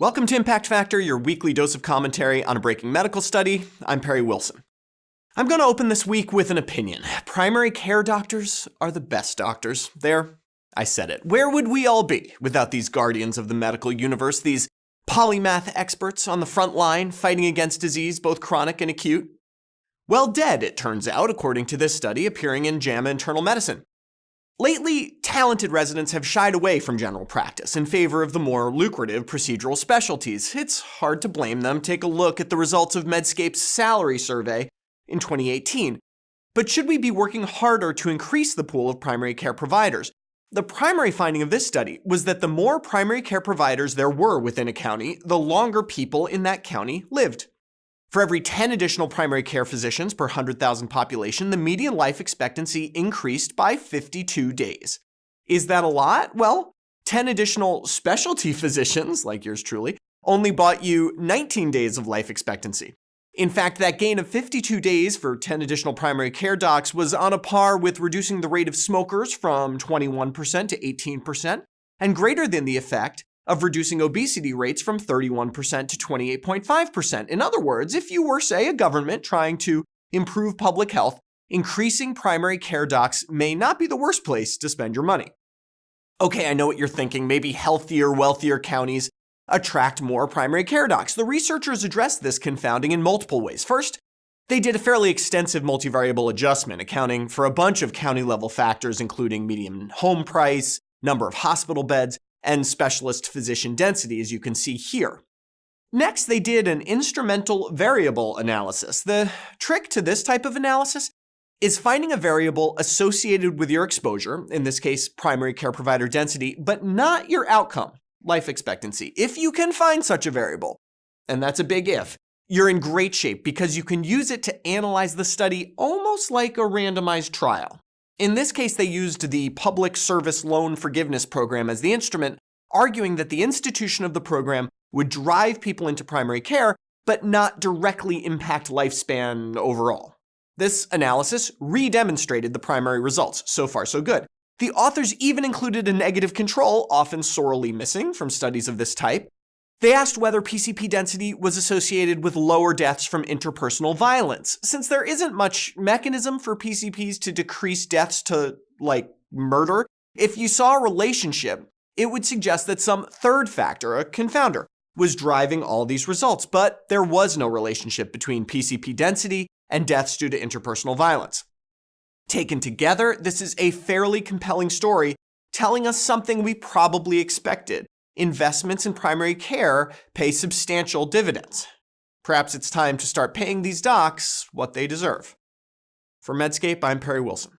Welcome to Impact Factor, your weekly dose of commentary on a breaking medical study. I'm Perry Wilson. I'm going to open this week with an opinion. Primary care doctors are the best doctors. There, I said it. Where would we all be without these guardians of the medical universe, these polymath experts on the front line fighting against disease, both chronic and acute? Well, dead, it turns out, according to this study appearing in JAMA Internal Medicine. Lately, talented residents have shied away from general practice in favor of the more lucrative procedural specialties. It's hard to blame them. Take a look at the results of Medscape's salary survey in 2018. But should we be working harder to increase the pool of primary care providers? The primary finding of this study was that the more primary care providers there were within a county, the longer people in that county lived. For every 10 additional primary care physicians per 100,000 population, the median life expectancy increased by 52 days. Is that a lot? Well, 10 additional specialty physicians, like yours truly, only bought you 19 days of life expectancy. In fact, that gain of 52 days for 10 additional primary care docs was on a par with reducing the rate of smokers from 21% to 18%, and greater than the effect of reducing obesity rates from 31% to 28.5%. In other words, if you were, say, a government trying to improve public health, increasing primary care docs may not be the worst place to spend your money. Okay, I know what you're thinking. Maybe healthier, wealthier counties attract more primary care docs. The researchers addressed this confounding in multiple ways. First, they did a fairly extensive multivariable adjustment, accounting for a bunch of county-level factors, including median home price, number of hospital beds, and specialist physician density, as you can see here. Next, they did an instrumental variable analysis. The trick to this type of analysis is finding a variable associated with your exposure, in this case, primary care provider density, but not your outcome, life expectancy. If you can find such a variable, and that's a big if, you're in great shape because you can use it to analyze the study almost like a randomized trial. In this case, they used the Public Service Loan Forgiveness Program as the instrument, arguing that the institution of the program would drive people into primary care, but not directly impact lifespan overall. This analysis re-demonstrated the primary results. So far, so good. The authors even included a negative control, often sorely missing from studies of this type. They asked whether PCP density was associated with lower deaths from interpersonal violence. Since there isn't much mechanism for PCPs to decrease deaths to, like, murder, if you saw a relationship, it would suggest that some third factor, a confounder, was driving all these results. But there was no relationship between PCP density and deaths due to interpersonal violence. Taken together, this is a fairly compelling story telling us something we probably expected. Investments in primary care pay substantial dividends. Perhaps it's time to start paying these docs what they deserve. For Medscape, I'm Perry Wilson.